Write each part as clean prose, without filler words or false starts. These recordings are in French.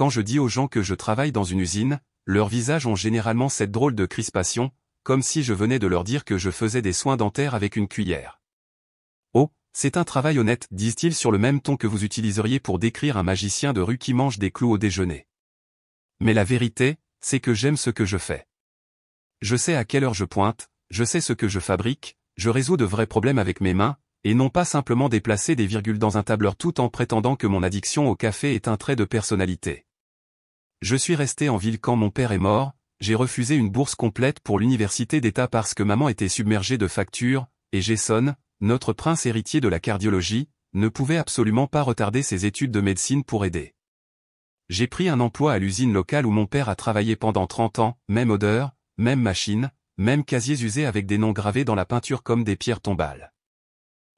quand je dis aux gens que je travaille dans une usine, leurs visages ont généralement cette drôle de crispation, comme si je venais de leur dire que je faisais des soins dentaires avec une cuillère. Oh, c'est un travail honnête, disent-ils sur le même ton que vous utiliseriez pour décrire un magicien de rue qui mange des clous au déjeuner. Mais la vérité, c'est que j'aime ce que je fais. Je sais à quelle heure je pointe, je sais ce que je fabrique, je résous de vrais problèmes avec mes mains, et non pas simplement déplacer des virgules dans un tableur tout en prétendant que mon addiction au café est un trait de personnalité. Je suis resté en ville quand mon père est mort, j'ai refusé une bourse complète pour l'université d'État parce que maman était submergée de factures, et Jason, notre prince héritier de la cardiologie, ne pouvait absolument pas retarder ses études de médecine pour aider. J'ai pris un emploi à l'usine locale où mon père a travaillé pendant 30 ans, même odeur, même machine, même casiers usés avec des noms gravés dans la peinture comme des pierres tombales.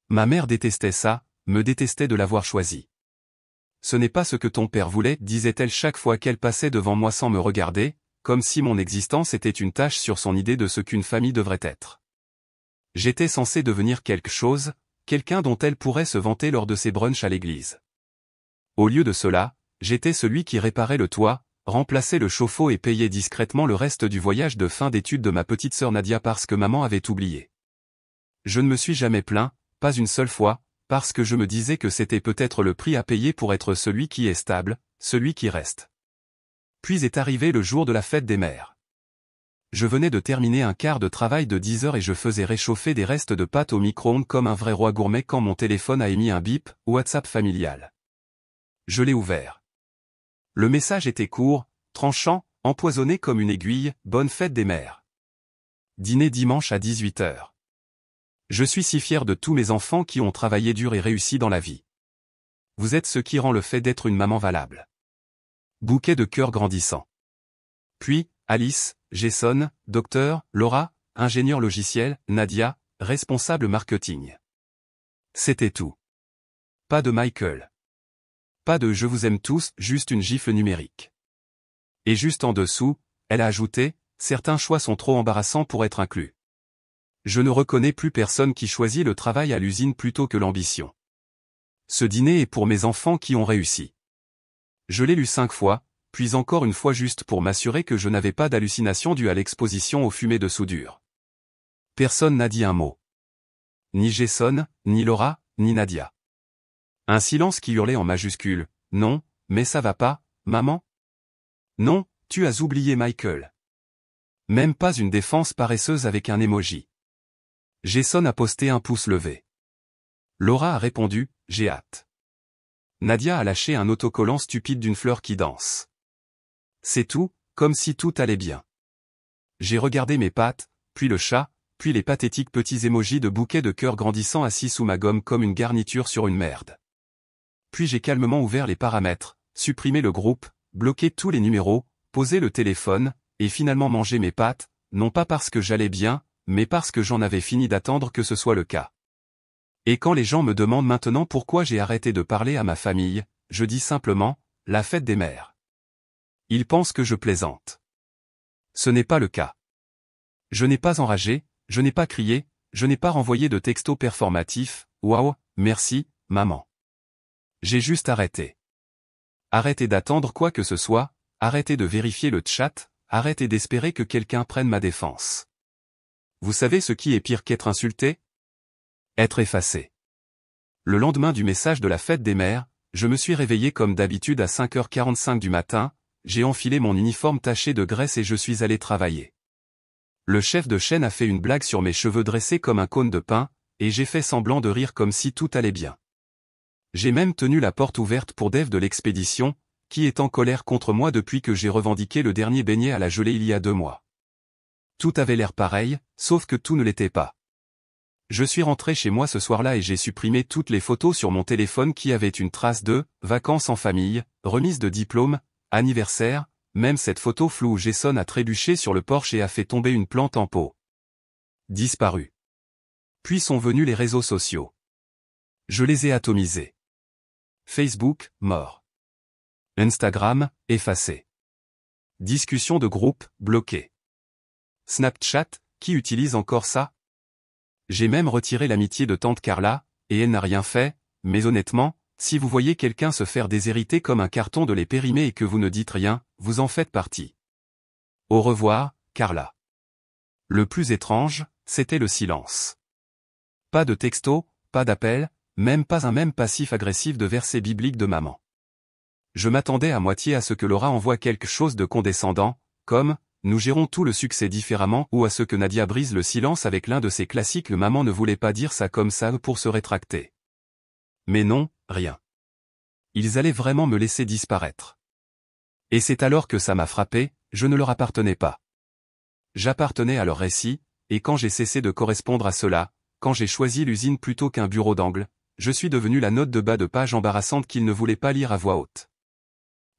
Ma mère détestait ça, me détestait de l'avoir choisi. Ce n'est pas ce que ton père voulait, disait-elle chaque fois qu'elle passait devant moi sans me regarder, comme si mon existence était une tâche sur son idée de ce qu'une famille devrait être. J'étais censé devenir quelque chose, quelqu'un dont elle pourrait se vanter lors de ses brunchs à l'église. Au lieu de cela, j'étais celui qui réparait le toit, remplaçait le chauffe-eau et payait discrètement le reste du voyage de fin d'études de ma petite sœur Nadia parce que maman avait oublié. Je ne me suis jamais plaint, pas une seule fois, parce que je me disais que c'était peut-être le prix à payer pour être celui qui est stable, celui qui reste. Puis est arrivé le jour de la fête des mères. Je venais de terminer un quart de travail de 10 heures et je faisais réchauffer des restes de pâtes au micro-ondes comme un vrai roi gourmet quand mon téléphone a émis un bip, WhatsApp familial. Je l'ai ouvert. Le message était court, tranchant, empoisonné comme une aiguille, bonne fête des mères. Dîner dimanche à 18 h. Je suis si fier de tous mes enfants qui ont travaillé dur et réussi dans la vie. Vous êtes ce qui rend le fait d'être une maman valable. Bouquet de cœur grandissant. Puis, Alice, Jason, docteur, Laura, ingénieur logiciel, Nadia, responsable marketing. C'était tout. Pas de Michael. Pas de « je vous aime tous », juste une gifle numérique. Et juste en dessous, elle a ajouté « certains choix sont trop embarrassants pour être inclus. Je ne reconnais plus personne qui choisit le travail à l'usine plutôt que l'ambition. Ce dîner est pour mes enfants qui ont réussi. » Je l'ai lu 5 fois, puis encore une fois juste pour m'assurer que je n'avais pas d'hallucination due à l'exposition aux fumées de soudure. Personne n'a dit un mot. Ni Jason, ni Laura, ni Nadia. Un silence qui hurlait en majuscule. « Non, mais ça va pas, maman ? Non, tu as oublié Michael. » Même pas une défense paresseuse avec un emoji. Jason a posté un pouce levé. Laura a répondu « j'ai hâte ». Nadia a lâché un autocollant stupide d'une fleur qui danse. C'est tout, comme si tout allait bien. J'ai regardé mes pattes, puis le chat, puis les pathétiques petits émojis de bouquets de cœur grandissant assis sous ma gomme comme une garniture sur une merde. Puis j'ai calmement ouvert les paramètres, supprimé le groupe, bloqué tous les numéros, posé le téléphone, et finalement mangé mes pâtes, non pas parce que j'allais bien, mais parce que j'en avais fini d'attendre que ce soit le cas. Et quand les gens me demandent maintenant pourquoi j'ai arrêté de parler à ma famille, je dis simplement, la fête des mères. Ils pensent que je plaisante. Ce n'est pas le cas. Je n'ai pas enragé, je n'ai pas crié, je n'ai pas renvoyé de texto performatif, waouh, merci, maman. J'ai juste arrêté. Arrêtez d'attendre quoi que ce soit, arrêtez de vérifier le chat, arrêtez d'espérer que quelqu'un prenne ma défense. Vous savez ce qui est pire qu'être insulté ? Être effacé. Le lendemain du message de la fête des mères, je me suis réveillé comme d'habitude à 5h45 du matin, j'ai enfilé mon uniforme taché de graisse et je suis allé travailler. Le chef de chaîne a fait une blague sur mes cheveux dressés comme un cône de pain, et j'ai fait semblant de rire comme si tout allait bien. J'ai même tenu la porte ouverte pour Dave de l'expédition, qui est en colère contre moi depuis que j'ai revendiqué le dernier beignet à la gelée il y a 2 mois. Tout avait l'air pareil, sauf que tout ne l'était pas. Je suis rentré chez moi ce soir-là et j'ai supprimé toutes les photos sur mon téléphone qui avaient une trace de « vacances en famille », remise de diplôme, anniversaire, même cette photo floue où Jason a trébuché sur le porche et a fait tomber une plante en pot. Disparu. Puis sont venus les réseaux sociaux. Je les ai atomisés. Facebook, mort. Instagram, effacé. Discussion de groupe, bloqué. Snapchat, qui utilise encore ça ? J'ai même retiré l'amitié de tante Carla, et elle n'a rien fait, mais honnêtement, si vous voyez quelqu'un se faire déshériter comme un carton de lait périmé et que vous ne dites rien, vous en faites partie. Au revoir, Carla. Le plus étrange, c'était le silence. Pas de texto, pas d'appel, même pas un même passif-agressif de versets bibliques de maman. Je m'attendais à moitié à ce que Laura envoie quelque chose de condescendant, comme « Nous gérons tout le succès différemment » ou à ce que Nadia brise le silence avec l'un de ses classiques « Maman ne voulait pas dire ça comme ça » pour se rétracter. Mais non, rien. Ils allaient vraiment me laisser disparaître. Et c'est alors que ça m'a frappé, je ne leur appartenais pas. J'appartenais à leur récit, et quand j'ai cessé de correspondre à cela, quand j'ai choisi l'usine plutôt qu'un bureau d'angle, je suis devenu la note de bas de page embarrassante qu'ils ne voulaient pas lire à voix haute.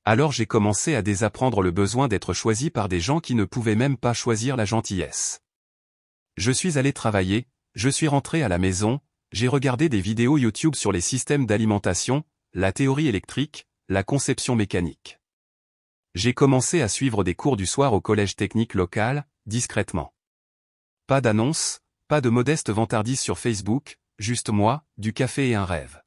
Alors j'ai commencé à désapprendre le besoin d'être choisi par des gens qui ne pouvaient même pas choisir la gentillesse. Je suis allé travailler, je suis rentré à la maison, j'ai regardé des vidéos YouTube sur les systèmes d'alimentation, la théorie électrique, la conception mécanique. J'ai commencé à suivre des cours du soir au collège technique local, discrètement. Pas d'annonce, pas de modeste vantardise sur Facebook, juste moi, du café et un rêve.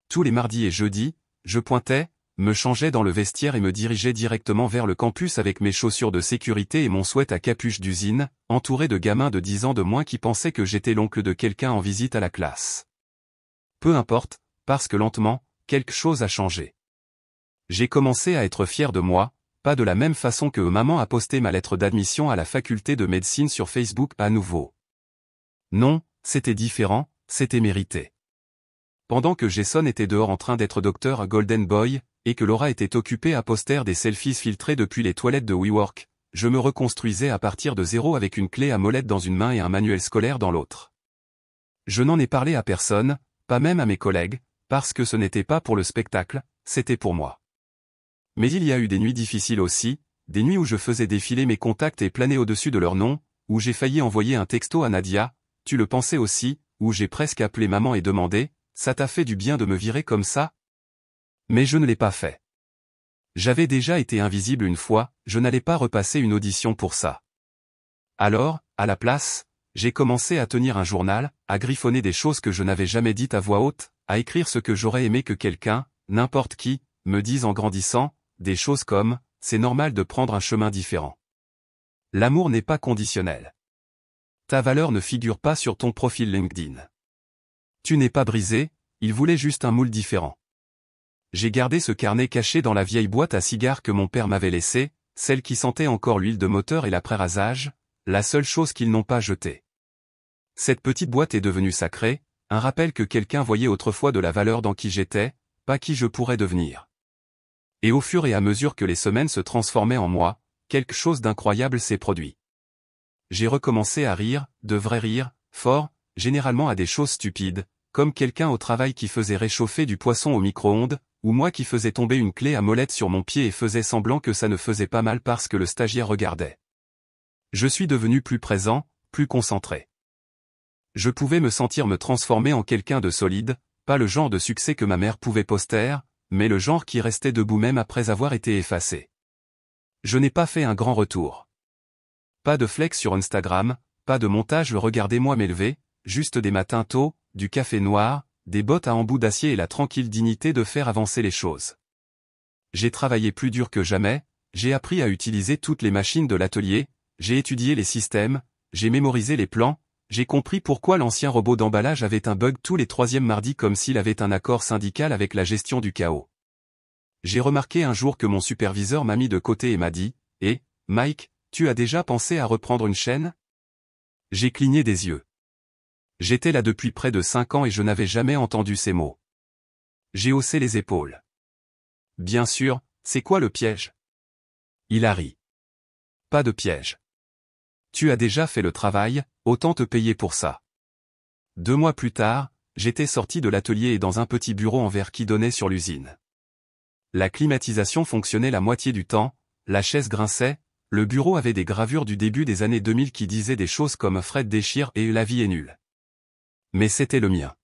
Tous les mardis et jeudis, je pointais, me changeais dans le vestiaire et me dirigeais directement vers le campus avec mes chaussures de sécurité et mon sweat à capuche d'usine, entouré de gamins de 10 ans de moins qui pensaient que j'étais l'oncle de quelqu'un en visite à la classe. Peu importe, parce que lentement, quelque chose a changé. J'ai commencé à être fier de moi, pas de la même façon que maman a posté ma lettre d'admission à la faculté de médecine sur Facebook à nouveau. Non, c'était différent, c'était mérité. Pendant que Jason était dehors en train d'être docteur à Golden Boy, et que Laura était occupée à poster des selfies filtrés depuis les toilettes de WeWork, je me reconstruisais à partir de zéro avec une clé à molette dans une main et un manuel scolaire dans l'autre. Je n'en ai parlé à personne, pas même à mes collègues, parce que ce n'était pas pour le spectacle, c'était pour moi. Mais il y a eu des nuits difficiles aussi, des nuits où je faisais défiler mes contacts et planer au-dessus de leurs noms, où j'ai failli envoyer un texto à Nadia, tu le pensais aussi, où j'ai presque appelé maman et demandé, ça t'a fait du bien de me virer comme ça? Mais je ne l'ai pas fait. J'avais déjà été invisible une fois, je n'allais pas repasser une audition pour ça. Alors, à la place, j'ai commencé à tenir un journal, à griffonner des choses que je n'avais jamais dites à voix haute, à écrire ce que j'aurais aimé que quelqu'un, n'importe qui, me dise en grandissant, des choses comme « c'est normal de prendre un chemin différent ». L'amour n'est pas conditionnel. Ta valeur ne figure pas sur ton profil LinkedIn. Tu n'es pas brisé, il voulait juste un moule différent. J'ai gardé ce carnet caché dans la vieille boîte à cigares que mon père m'avait laissée, celle qui sentait encore l'huile de moteur et l'après-rasage, la seule chose qu'ils n'ont pas jetée. Cette petite boîte est devenue sacrée, un rappel que quelqu'un voyait autrefois de la valeur dans qui j'étais, pas qui je pourrais devenir. Et au fur et à mesure que les semaines se transformaient en mois, quelque chose d'incroyable s'est produit. J'ai recommencé à rire, de vrai rire, fort, généralement à des choses stupides, comme quelqu'un au travail qui faisait réchauffer du poisson au micro-ondes, ou moi qui faisais tomber une clé à molette sur mon pied et faisais semblant que ça ne faisait pas mal parce que le stagiaire regardait. Je suis devenu plus présent, plus concentré. Je pouvais me sentir me transformer en quelqu'un de solide, pas le genre de succès que ma mère pouvait poster, mais le genre qui restait debout même après avoir été effacé. Je n'ai pas fait un grand retour. Pas de flex sur Instagram, pas de montage le regardez-moi m'élever, juste des matins tôt, du café noir, des bottes à embout d'acier et la tranquille dignité de faire avancer les choses. J'ai travaillé plus dur que jamais, j'ai appris à utiliser toutes les machines de l'atelier, j'ai étudié les systèmes, j'ai mémorisé les plans, j'ai compris pourquoi l'ancien robot d'emballage avait un bug tous les 3e mardis comme s'il avait un accord syndical avec la gestion du chaos. J'ai remarqué un jour que mon superviseur m'a mis de côté et m'a dit « Eh, Mike, tu as déjà pensé à reprendre une chaîne ?» J'ai cligné des yeux. J'étais là depuis près de 5 ans et je n'avais jamais entendu ces mots. J'ai haussé les épaules. Bien sûr, c'est quoi le piège? Il a ri. Pas de piège. Tu as déjà fait le travail, autant te payer pour ça. 2 mois plus tard, j'étais sorti de l'atelier et dans un petit bureau en verre qui donnait sur l'usine. La climatisation fonctionnait la moitié du temps, la chaise grinçait, le bureau avait des gravures du début des années 2000 qui disaient des choses comme Fred déchire et la vie est nulle. Mais c'était le mien.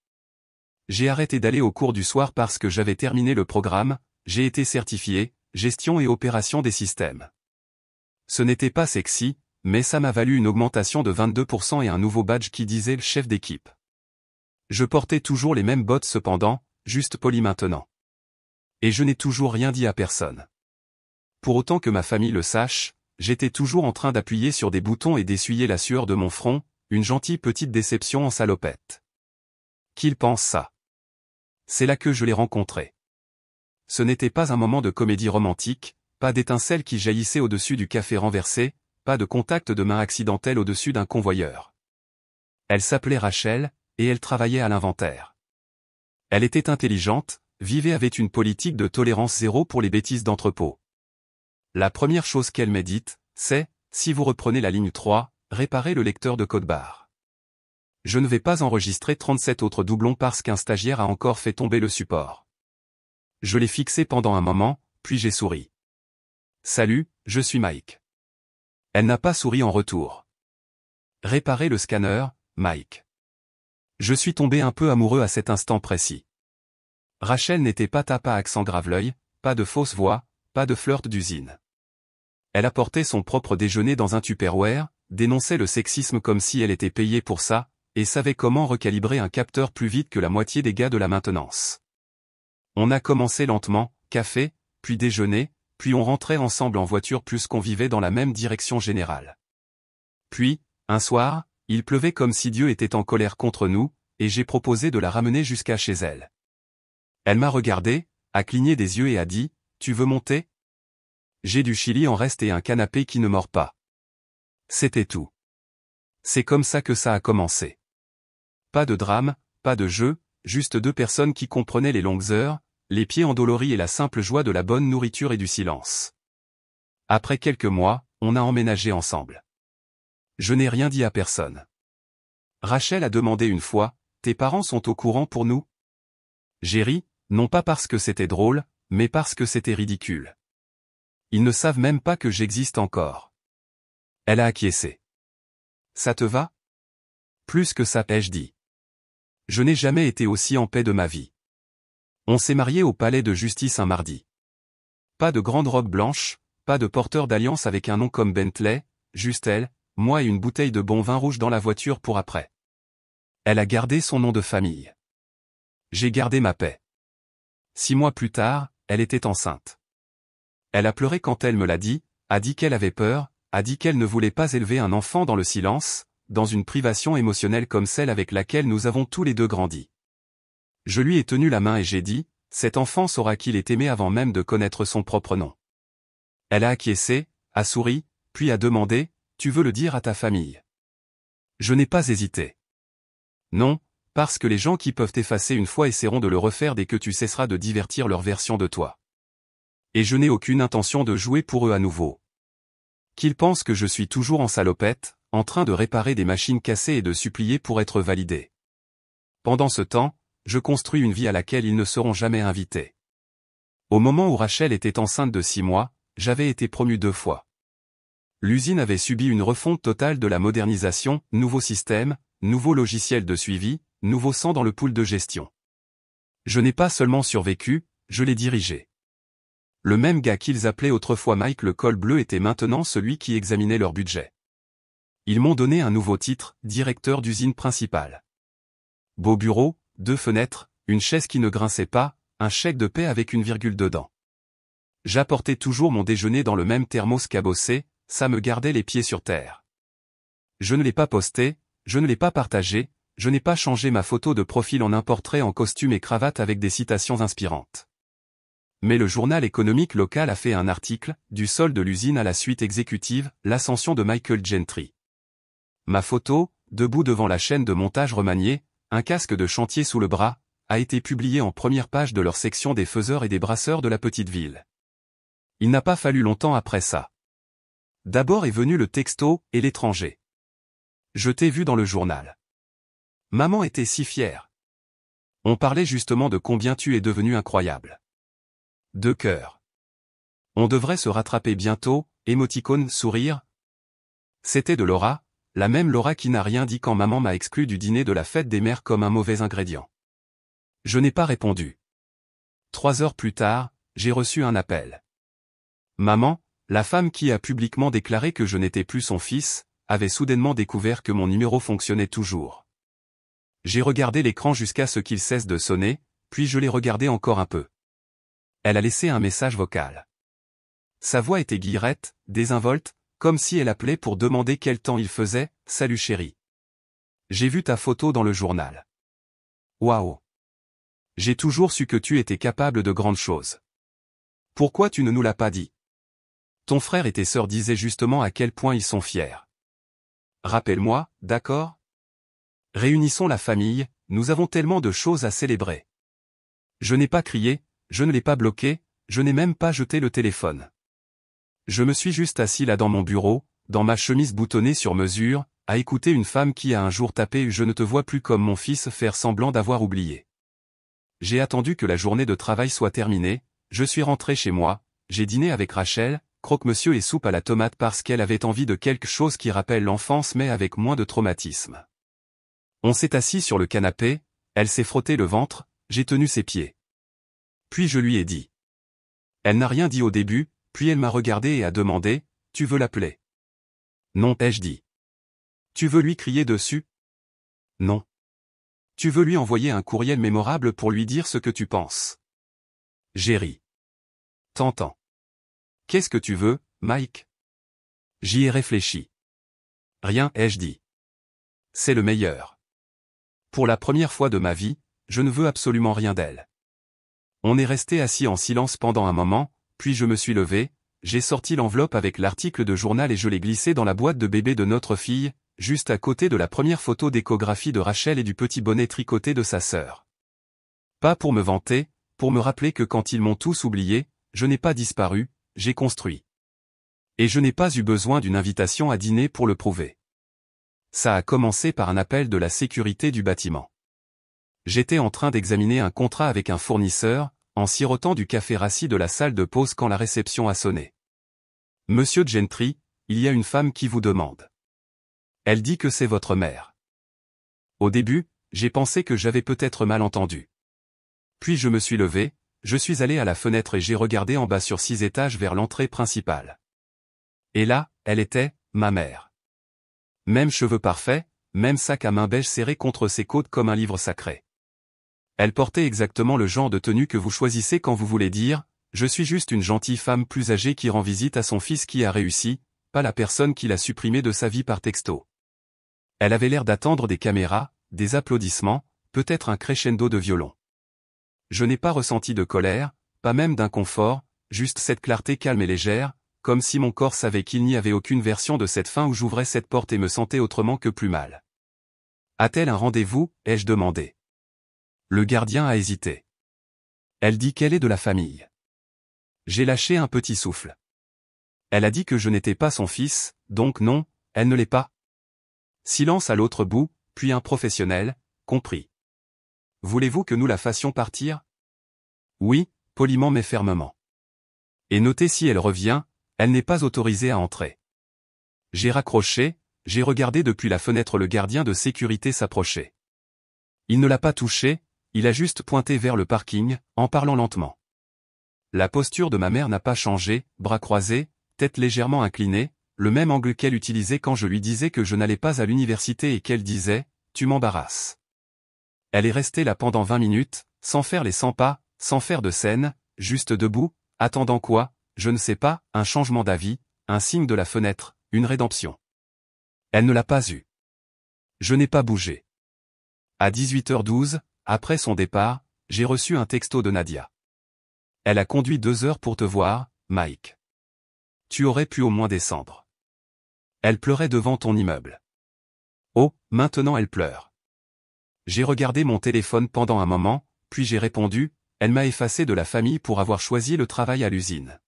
J'ai arrêté d'aller au cours du soir parce que j'avais terminé le programme, j'ai été certifié, gestion et opération des systèmes. Ce n'était pas sexy, mais ça m'a valu une augmentation de 22% et un nouveau badge qui disait le chef d'équipe. Je portais toujours les mêmes bottes cependant, juste poli maintenant. Et je n'ai toujours rien dit à personne. Pour autant que ma famille le sache, j'étais toujours en train d'appuyer sur des boutons et d'essuyer la sueur de mon front, une gentille petite déception en salopette. Qu'il pense ça? C'est là que je l'ai rencontré. Ce n'était pas un moment de comédie romantique, pas d'étincelle qui jaillissait au-dessus du café renversé, pas de contact de main accidentel au-dessus d'un convoyeur. Elle s'appelait Rachel, et elle travaillait à l'inventaire. Elle était intelligente, vivait avec une politique de tolérance zéro pour les bêtises d'entrepôt. La première chose qu'elle m'a dite, c'est, si vous reprenez la ligne 3, réparez le lecteur de code barre. Je ne vais pas enregistrer 37 autres doublons parce qu'un stagiaire a encore fait tomber le support. Je l'ai fixé pendant un moment, puis j'ai souri. Salut, je suis Mike. Elle n'a pas souri en retour. Réparez le scanner, Mike. Je suis tombé un peu amoureux à cet instant précis. Rachel n'était pas tapa à accent grave-l'œil, pas de fausse voix, pas de flirt d'usine. Elle apportait son propre déjeuner dans un Tupperware, dénonçait le sexisme comme si elle était payée pour ça, et savait comment recalibrer un capteur plus vite que la moitié des gars de la maintenance. On a commencé lentement, café, puis déjeuner, puis on rentrait ensemble en voiture plus qu'on vivait dans la même direction générale. Puis, un soir, il pleuvait comme si Dieu était en colère contre nous, et j'ai proposé de la ramener jusqu'à chez elle. Elle m'a regardé, a cligné des yeux et a dit, « Tu veux monter ? J'ai du chili en reste et un canapé qui ne mord pas. » C'était tout. C'est comme ça que ça a commencé. Pas de drame, pas de jeu, juste deux personnes qui comprenaient les longues heures, les pieds endoloris et la simple joie de la bonne nourriture et du silence. Après quelques mois, on a emménagé ensemble. Je n'ai rien dit à personne. Rachel a demandé une fois, « Tes parents sont au courant pour nous ?» J'ai ri, non pas parce que c'était drôle, mais parce que c'était ridicule. Ils ne savent même pas que j'existe encore. Elle a acquiescé. Ça te va? Plus que ça, ai-je dit. Je n'ai jamais été aussi en paix de ma vie. On s'est marié au palais de justice un mardi. Pas de grande robe blanche, pas de porteur d'alliance avec un nom comme Bentley, juste elle, moi et une bouteille de bon vin rouge dans la voiture pour après. Elle a gardé son nom de famille. J'ai gardé ma paix. 6 mois plus tard, elle était enceinte. Elle a pleuré quand elle me l'a dit, a dit qu'elle avait peur, a dit qu'elle ne voulait pas élever un enfant dans le silence, dans une privation émotionnelle comme celle avec laquelle nous avons tous les deux grandi. Je lui ai tenu la main et j'ai dit, cet enfant saura qu'il est aimé avant même de connaître son propre nom. Elle a acquiescé, a souri, puis a demandé, tu veux le dire à ta famille? Je n'ai pas hésité. Non, parce que les gens qui peuvent t'effacer une fois essaieront de le refaire dès que tu cesseras de divertir leur version de toi. Et je n'ai aucune intention de jouer pour eux à nouveau. Qu'ils pensent que je suis toujours en salopette, en train de réparer des machines cassées et de supplier pour être validé. Pendant ce temps, je construis une vie à laquelle ils ne seront jamais invités. Au moment où Rachel était enceinte de 6 mois, j'avais été promu 2 fois. L'usine avait subi une refonte totale de la modernisation, nouveau système, nouveau logiciel de suivi, nouveau sang dans le pool de gestion. Je n'ai pas seulement survécu, je l'ai dirigé. Le même gars qu'ils appelaient autrefois Mike le col bleu était maintenant celui qui examinait leur budget. Ils m'ont donné un nouveau titre, directeur d'usine principale. Beau bureau, 2 fenêtres, une chaise qui ne grinçait pas, un chèque de paie avec une virgule dedans. J'apportais toujours mon déjeuner dans le même thermos cabossé, ça me gardait les pieds sur terre. Je ne l'ai pas posté, je ne l'ai pas partagé, je n'ai pas changé ma photo de profil en un portrait en costume et cravate avec des citations inspirantes. Mais le journal économique local a fait un article, du sol de l'usine à la suite exécutive, l'ascension de Michael Gentry. Ma photo, debout devant la chaîne de montage remaniée, un casque de chantier sous le bras, a été publiée en première page de leur section des faiseurs et des brasseurs de la petite ville. Il n'a pas fallu longtemps après ça. D'abord est venu le texto et l'étranger. Je t'ai vu dans le journal. Maman était si fière. On parlait justement de combien tu es devenu incroyable. 2 cœurs. On devrait se rattraper bientôt, émoticône sourire. C'était de Laura, la même Laura qui n'a rien dit quand maman m'a exclu du dîner de la fête des mères comme un mauvais ingrédient. Je n'ai pas répondu. 3 heures plus tard, j'ai reçu un appel. Maman, la femme qui a publiquement déclaré que je n'étais plus son fils, avait soudainement découvert que mon numéro fonctionnait toujours. J'ai regardé l'écran jusqu'à ce qu'il cesse de sonner, puis je l'ai regardé encore un peu. Elle a laissé un message vocal. Sa voix était guillerette, désinvolte, comme si elle appelait pour demander quel temps il faisait. « Salut chérie. J'ai vu ta photo dans le journal. Waouh. J'ai toujours su que tu étais capable de grandes choses. Pourquoi tu ne nous l'as pas dit? Ton frère et tes sœurs disaient justement à quel point ils sont fiers. Rappelle-moi, d'accord? Réunissons la famille, nous avons tellement de choses à célébrer. » Je n'ai pas crié, je ne l'ai pas bloqué, je n'ai même pas jeté le téléphone. Je me suis juste assis là dans mon bureau, dans ma chemise boutonnée sur mesure, à écouter une femme qui a un jour tapé « Je ne te vois plus comme mon fils » faire semblant d'avoir oublié. J'ai attendu que la journée de travail soit terminée, je suis rentré chez moi, j'ai dîné avec Rachel, croque-monsieur et soupe à la tomate parce qu'elle avait envie de quelque chose qui rappelle l'enfance mais avec moins de traumatisme. On s'est assis sur le canapé, elle s'est frotté le ventre, j'ai tenu ses pieds. Puis je lui ai dit. Elle n'a rien dit au début, puis elle m'a regardé et a demandé « Tu veux l'appeler ?» Non, ai-je dit. Tu veux lui crier dessus? Non. Tu veux lui envoyer un courriel mémorable pour lui dire ce que tu penses? J'ai ri. T'entends. Qu'est-ce que tu veux, Mike? J'y ai réfléchi. Rien, ai-je dit. C'est le meilleur. Pour la première fois de ma vie, je ne veux absolument rien d'elle. On est resté assis en silence pendant un moment, puis je me suis levé, j'ai sorti l'enveloppe avec l'article de journal et je l'ai glissé dans la boîte de bébé de notre fille, juste à côté de la première photo d'échographie de Rachel et du petit bonnet tricoté de sa sœur. Pas pour me vanter, pour me rappeler que quand ils m'ont tous oublié, je n'ai pas disparu, j'ai construit. Et je n'ai pas eu besoin d'une invitation à dîner pour le prouver. Ça a commencé par un appel de la sécurité du bâtiment. J'étais en train d'examiner un contrat avec un fournisseur, en sirotant du café rassis de la salle de pause quand la réception a sonné. « Monsieur Gentry, il y a une femme qui vous demande. Elle dit que c'est votre mère. » Au début, j'ai pensé que j'avais peut-être mal entendu. Puis je me suis levé, je suis allé à la fenêtre et j'ai regardé en bas sur 6 étages vers l'entrée principale. Et là, elle était, ma mère. Même cheveux parfaits, même sac à main beige serré contre ses côtes comme un livre sacré. Elle portait exactement le genre de tenue que vous choisissez quand vous voulez dire « Je suis juste une gentille femme plus âgée qui rend visite à son fils qui a réussi », pas la personne qui l'a supprimé de sa vie par texto. Elle avait l'air d'attendre des caméras, des applaudissements, peut-être un crescendo de violon. Je n'ai pas ressenti de colère, pas même d'inconfort, juste cette clarté calme et légère, comme si mon corps savait qu'il n'y avait aucune version de cette fin où j'ouvrais cette porte et me sentais autrement que plus mal. A-t-elle un rendez-vous, ai-je demandé. Le gardien a hésité. Elle dit qu'elle est de la famille. J'ai lâché un petit souffle. Elle a dit que je n'étais pas son fils, donc non, elle ne l'est pas. Silence à l'autre bout, puis un professionnel, compris. Voulez-vous que nous la fassions partir? Oui, poliment mais fermement. Et notez si elle revient, elle n'est pas autorisée à entrer. J'ai raccroché, j'ai regardé depuis la fenêtre le gardien de sécurité s'approcher. Il ne l'a pas touché, il a juste pointé vers le parking, en parlant lentement. La posture de ma mère n'a pas changé, bras croisés, tête légèrement inclinée, le même angle qu'elle utilisait quand je lui disais que je n'allais pas à l'université et qu'elle disait « Tu m'embarrasses ». Elle est restée là pendant 20 minutes, sans faire les 100 pas, sans faire de scène, juste debout, attendant quoi, je ne sais pas, un changement d'avis, un signe de la fenêtre, une rédemption. Elle ne l'a pas eu. Je n'ai pas bougé. À 18h12, après son départ, j'ai reçu un texto de Nadia. Elle a conduit 2 heures pour te voir, Mike. Tu aurais pu au moins descendre. Elle pleurait devant ton immeuble. Oh, maintenant elle pleure. J'ai regardé mon téléphone pendant un moment, puis j'ai répondu, elle m'a effacé de la famille pour avoir choisi le travail à l'usine.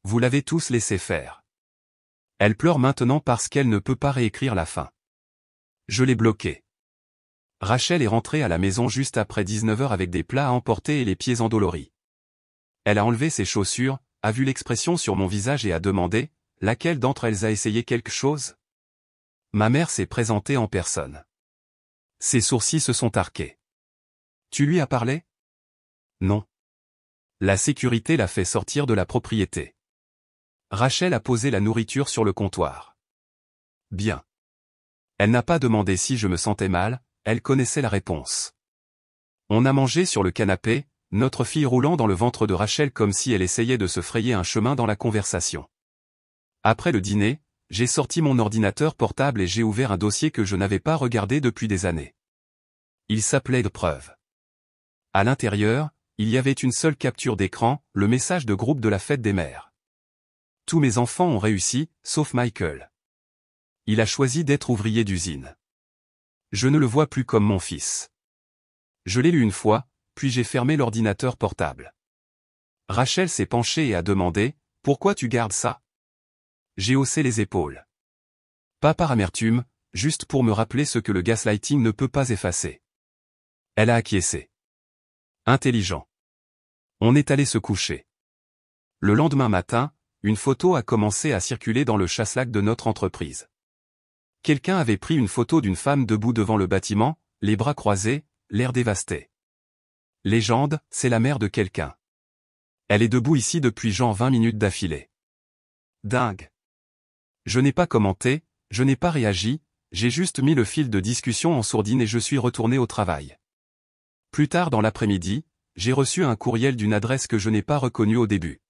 Vous l'avez tous laissé faire. Elle pleure maintenant parce qu'elle ne peut pas réécrire la fin. Je l'ai bloquée. Rachel est rentrée à la maison juste après 19h avec des plats à emporter et les pieds endoloris. Elle a enlevé ses chaussures, a vu l'expression sur mon visage et a demandé, laquelle d'entre elles a essayé quelque chose? Ma mère s'est présentée en personne. Ses sourcils se sont arqués. Tu lui as parlé? Non. La sécurité l'a fait sortir de la propriété. Rachel a posé la nourriture sur le comptoir. Bien. Elle n'a pas demandé si je me sentais mal, elle connaissait la réponse. On a mangé sur le canapé, notre fille roulant dans le ventre de Rachel comme si elle essayait de se frayer un chemin dans la conversation. Après le dîner, j'ai sorti mon ordinateur portable et j'ai ouvert un dossier que je n'avais pas regardé depuis des années. Il s'appelait « Preuve ». À l'intérieur, il y avait une seule capture d'écran, le message de groupe de la fête des mères. Tous mes enfants ont réussi, sauf Michael. Il a choisi d'être ouvrier d'usine. Je ne le vois plus comme mon fils. Je l'ai lu une fois, puis j'ai fermé l'ordinateur portable. Rachel s'est penchée et a demandé « Pourquoi tu gardes ça ?» J'ai haussé les épaules. Pas par amertume, juste pour me rappeler ce que le gaslighting ne peut pas effacer. Elle a acquiescé. Intelligent. On est allé se coucher. Le lendemain matin, une photo a commencé à circuler dans le chasse-lac de notre entreprise. Quelqu'un avait pris une photo d'une femme debout devant le bâtiment, les bras croisés, l'air dévasté. Légende, c'est la mère de quelqu'un. Elle est debout ici depuis genre 20 minutes d'affilée. Dingue. Je n'ai pas commenté, je n'ai pas réagi, j'ai juste mis le fil de discussion en sourdine et je suis retourné au travail. Plus tard dans l'après-midi, j'ai reçu un courriel d'une adresse que je n'ai pas reconnue au début.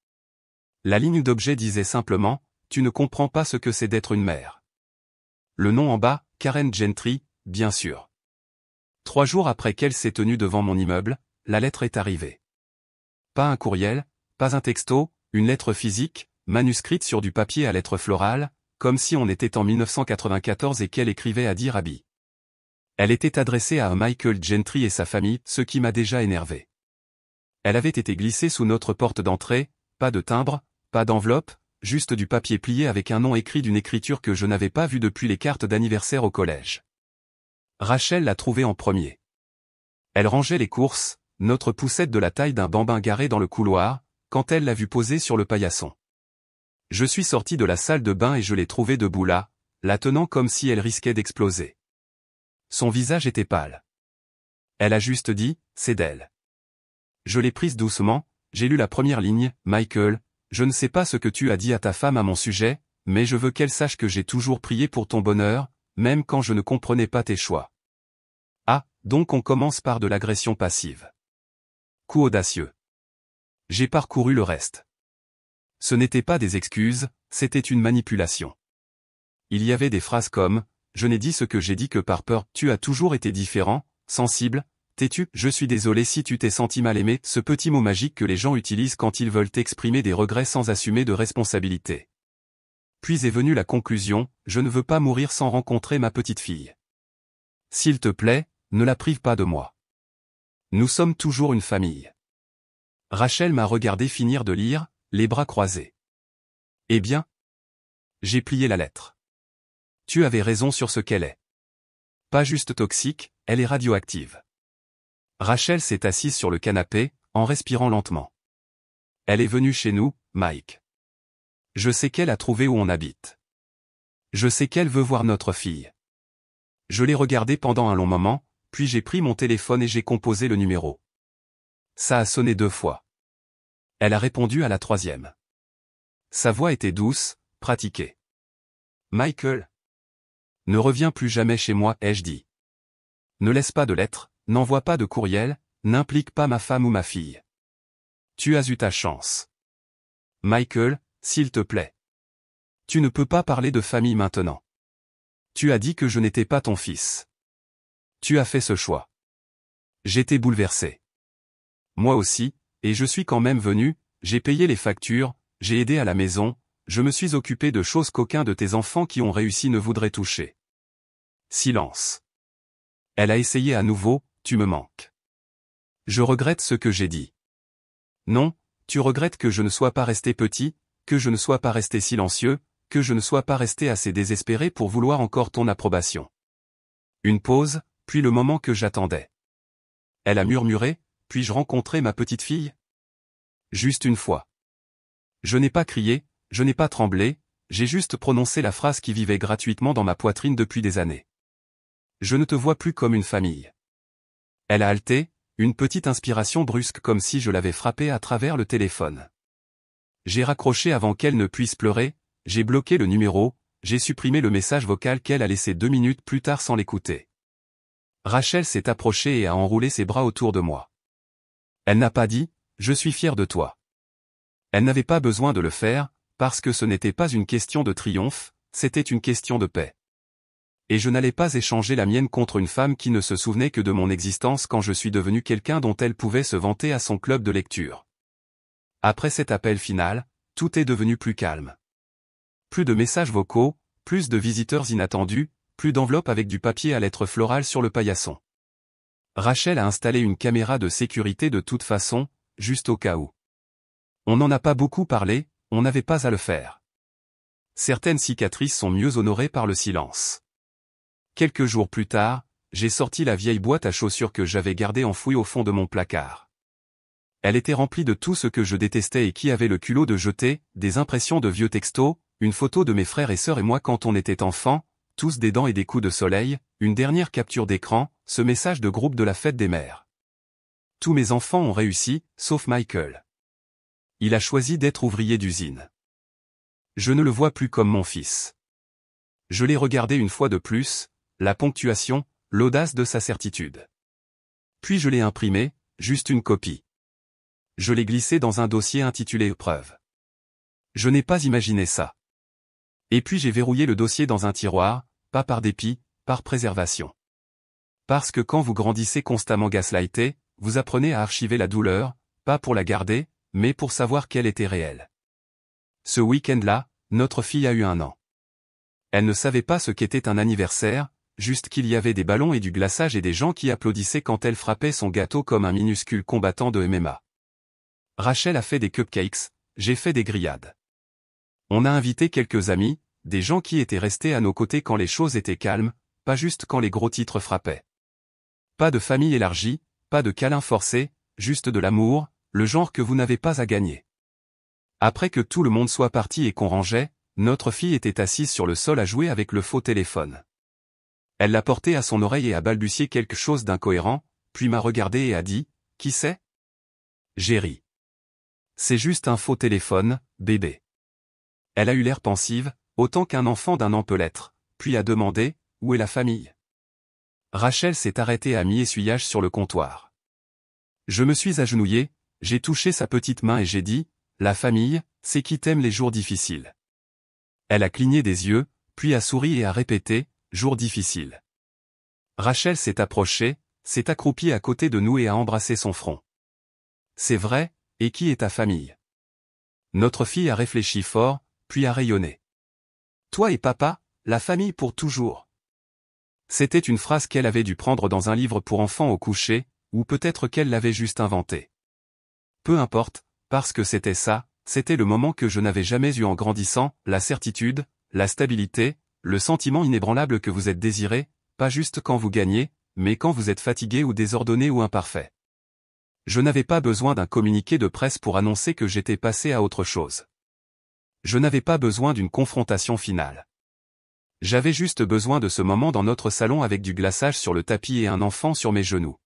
La ligne d'objet disait simplement « Tu ne comprends pas ce que c'est d'être une mère ». Le nom en bas, Karen Gentry, bien sûr. 3 jours après qu'elle s'est tenue devant mon immeuble, la lettre est arrivée. Pas un courriel, pas un texto, une lettre physique, manuscrite sur du papier à lettres florales, comme si on était en 1994 et qu'elle écrivait à dire Abby. Elle était adressée à un Michael Gentry et sa famille, ce qui m'a déjà énervé. Elle avait été glissée sous notre porte d'entrée, pas de timbre, pas d'enveloppe, juste du papier plié avec un nom écrit d'une écriture que je n'avais pas vue depuis les cartes d'anniversaire au collège. Rachel l'a trouvée en premier. Elle rangeait les courses, notre poussette de la taille d'un bambin garé dans le couloir, quand elle l'a vue posée sur le paillasson. Je suis sorti de la salle de bain et je l'ai trouvée debout là, la tenant comme si elle risquait d'exploser. Son visage était pâle. Elle a juste dit, c'est d'elle. Je l'ai prise doucement, j'ai lu la première ligne, Michael, je ne sais pas ce que tu as dit à ta femme à mon sujet, mais je veux qu'elle sache que j'ai toujours prié pour ton bonheur, même quand je ne comprenais pas tes choix. Ah, donc on commence par de l'agression passive. Coup audacieux. J'ai parcouru le reste. Ce n'était pas des excuses, c'était une manipulation. Il y avait des phrases comme « Je n'ai dit ce que j'ai dit que par peur, tu as toujours été différent, sensible, têtu, je suis désolé si tu t'es senti mal aimé », ce petit mot magique que les gens utilisent quand ils veulent exprimer des regrets sans assumer de responsabilité. Puis est venue la conclusion « Je ne veux pas mourir sans rencontrer ma petite fille. S'il te plaît, ne la prive pas de moi. Nous sommes toujours une famille. » Rachel m'a regardé finir de lire, les bras croisés. Eh bien? J'ai plié la lettre. Tu avais raison sur ce qu'elle est. Pas juste toxique, elle est radioactive. Rachel s'est assise sur le canapé, en respirant lentement. Elle est venue chez nous, Mike. Je sais qu'elle a trouvé où on habite. Je sais qu'elle veut voir notre fille. Je l'ai regardée pendant un long moment, puis j'ai pris mon téléphone et j'ai composé le numéro. Ça a sonné 2 fois. Elle a répondu à la 3e. Sa voix était douce, pratiquée. Michael. Ne reviens plus jamais chez moi, ai-je dit. Ne laisse pas de lettres, n'envoie pas de courriel, n'implique pas ma femme ou ma fille. Tu as eu ta chance. Michael, s'il te plaît. Tu ne peux pas parler de famille maintenant. Tu as dit que je n'étais pas ton fils. Tu as fait ce choix. J'étais bouleversé. Moi aussi, et je suis quand même venu, j'ai payé les factures, j'ai aidé à la maison, je me suis occupé de choses qu'aucun de tes enfants qui ont réussi ne voudrait toucher. Silence. Elle a essayé à nouveau, tu me manques. Je regrette ce que j'ai dit. Non, tu regrettes que je ne sois pas resté petit, que je ne sois pas resté silencieux, que je ne sois pas resté assez désespéré pour vouloir encore ton approbation. Une pause, puis le moment que j'attendais. Elle a murmuré, puis-je rencontrer ma petite fille? Juste une fois. Je n'ai pas crié, je n'ai pas tremblé, j'ai juste prononcé la phrase qui vivait gratuitement dans ma poitrine depuis des années. Je ne te vois plus comme une famille. Elle a halté, une petite inspiration brusque comme si je l'avais frappée à travers le téléphone. J'ai raccroché avant qu'elle ne puisse pleurer, j'ai bloqué le numéro, j'ai supprimé le message vocal qu'elle a laissé 2 minutes plus tard sans l'écouter. Rachel s'est approchée et a enroulé ses bras autour de moi. Elle n'a pas dit « Je suis fière de toi ». Elle n'avait pas besoin de le faire, parce que ce n'était pas une question de triomphe, c'était une question de paix. Et je n'allais pas échanger la mienne contre une femme qui ne se souvenait que de mon existence quand je suis devenu quelqu'un dont elle pouvait se vanter à son club de lecture. Après cet appel final, tout est devenu plus calme. Plus de messages vocaux, plus de visiteurs inattendus, plus d'enveloppes avec du papier à lettres florales sur le paillasson. Rachel a installé une caméra de sécurité de toute façon, juste au cas où. On n'en a pas beaucoup parlé, on n'avait pas à le faire. Certaines cicatrices sont mieux honorées par le silence. Quelques jours plus tard, j'ai sorti la vieille boîte à chaussures que j'avais gardée enfouie au fond de mon placard. Elle était remplie de tout ce que je détestais et qui avait le culot de jeter, des impressions de vieux textos, une photo de mes frères et sœurs et moi quand on était enfants, tous des dents et des coups de soleil, une dernière capture d'écran, ce message de groupe de la fête des mères. Tous mes enfants ont réussi, sauf Michael. Il a choisi d'être ouvrier d'usine. Je ne le vois plus comme mon fils. Je l'ai regardé une fois de plus, la ponctuation, l'audace de sa certitude. Puis je l'ai imprimé, juste une copie. Je l'ai glissé dans un dossier intitulé Épreuve. Je n'ai pas imaginé ça. Et puis j'ai verrouillé le dossier dans un tiroir, pas par dépit, par préservation. Parce que quand vous grandissez constamment gaslighté, vous apprenez à archiver la douleur, pas pour la garder, mais pour savoir qu'elle était réelle. Ce week-end-là, notre fille a eu 1 an. Elle ne savait pas ce qu'était un anniversaire, juste qu'il y avait des ballons et du glaçage et des gens qui applaudissaient quand elle frappait son gâteau comme un minuscule combattant de MMA. Rachel a fait des cupcakes, j'ai fait des grillades. On a invité quelques amis, des gens qui étaient restés à nos côtés quand les choses étaient calmes, pas juste quand les gros titres frappaient. Pas de famille élargie, pas de câlins forcés, juste de l'amour, le genre que vous n'avez pas à gagner. Après que tout le monde soit parti et qu'on rangeait, notre fille était assise sur le sol à jouer avec le faux téléphone. Elle l'a porté à son oreille et a balbutié quelque chose d'incohérent, puis m'a regardé et a dit « Qui c'est ?» J'ai ri. C'est juste un faux téléphone, bébé. Elle a eu l'air pensive, autant qu'un enfant d'1 an peut l'être, puis a demandé « Où est la famille ?» Rachel s'est arrêtée à mi-essuyage sur le comptoir. Je me suis agenouillé, j'ai touché sa petite main et j'ai dit « La famille, c'est qui t'aime les jours difficiles. » Elle a cligné des yeux, puis a souri et a répété « Jours difficiles. » Rachel s'est approchée, s'est accroupie à côté de nous et a embrassé son front. C'est vrai, et qui est ta famille? Notre fille a réfléchi fort, puis a rayonné. Toi et papa, la famille pour toujours. C'était une phrase qu'elle avait dû prendre dans un livre pour enfants au coucher, ou peut-être qu'elle l'avait juste inventée. Peu importe, parce que c'était ça, c'était le moment que je n'avais jamais eu en grandissant, la certitude, la stabilité, le sentiment inébranlable que vous êtes désiré, pas juste quand vous gagnez, mais quand vous êtes fatigué ou désordonné ou imparfait. Je n'avais pas besoin d'un communiqué de presse pour annoncer que j'étais passé à autre chose. Je n'avais pas besoin d'une confrontation finale. J'avais juste besoin de ce moment dans notre salon avec du glaçage sur le tapis et un enfant sur mes genoux.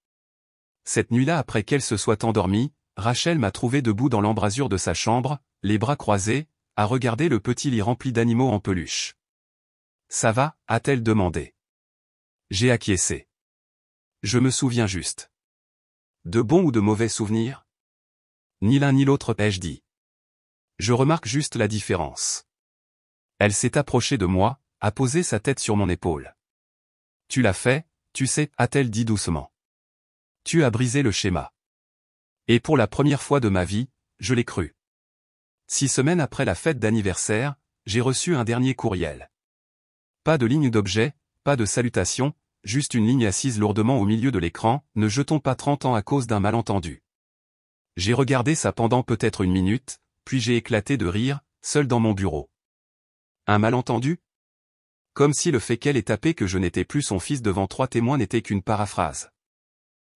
Cette nuit-là après qu'elle se soit endormie, Rachel m'a trouvé debout dans l'embrasure de sa chambre, les bras croisés, à regarder le petit lit rempli d'animaux en peluche. « Ça va ?» a-t-elle demandé. J'ai acquiescé. Je me souviens juste. De bons ou de mauvais souvenirs? Ni l'un ni l'autre, ai-je dit. Je remarque juste la différence. Elle s'est approchée de moi, a posé sa tête sur mon épaule. Tu l'as fait, tu sais, a-t-elle dit doucement. Tu as brisé le schéma. Et pour la première fois de ma vie, je l'ai cru. 6 semaines après la fête d'anniversaire, j'ai reçu un dernier courriel. Pas de ligne d'objet, pas de salutation, juste une ligne assise lourdement au milieu de l'écran, ne jetons pas 30 ans à cause d'un malentendu. J'ai regardé ça pendant peut-être 1 minute, puis j'ai éclaté de rire, seul dans mon bureau. Un malentendu? Comme si le fait qu'elle ait tapé que je n'étais plus son fils devant 3 témoins n'était qu'une paraphrase.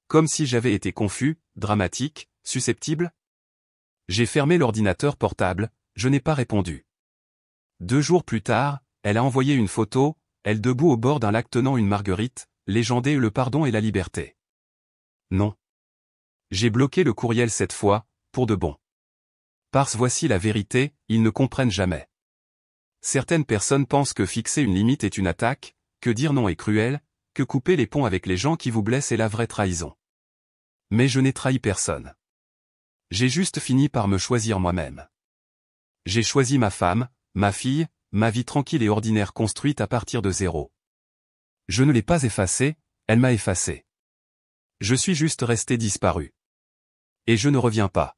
Comme si j'avais été confus, dramatique, susceptible? J'ai fermé l'ordinateur portable, je n'ai pas répondu. 2 jours plus tard, elle a envoyé une photo, elle debout au bord d'un lac tenant une marguerite, légendée le pardon et la liberté. Non. J'ai bloqué le courriel cette fois, pour de bon. Parce voici la vérité, ils ne comprennent jamais. Certaines personnes pensent que fixer une limite est une attaque, que dire non est cruel, que couper les ponts avec les gens qui vous blessent est la vraie trahison. Mais je n'ai trahi personne. J'ai juste fini par me choisir moi-même. J'ai choisi ma femme, ma fille, ma vie tranquille et ordinaire construite à partir de zéro. Je ne l'ai pas effacée, elle m'a effacé. Je suis juste resté disparu. Et je ne reviens pas.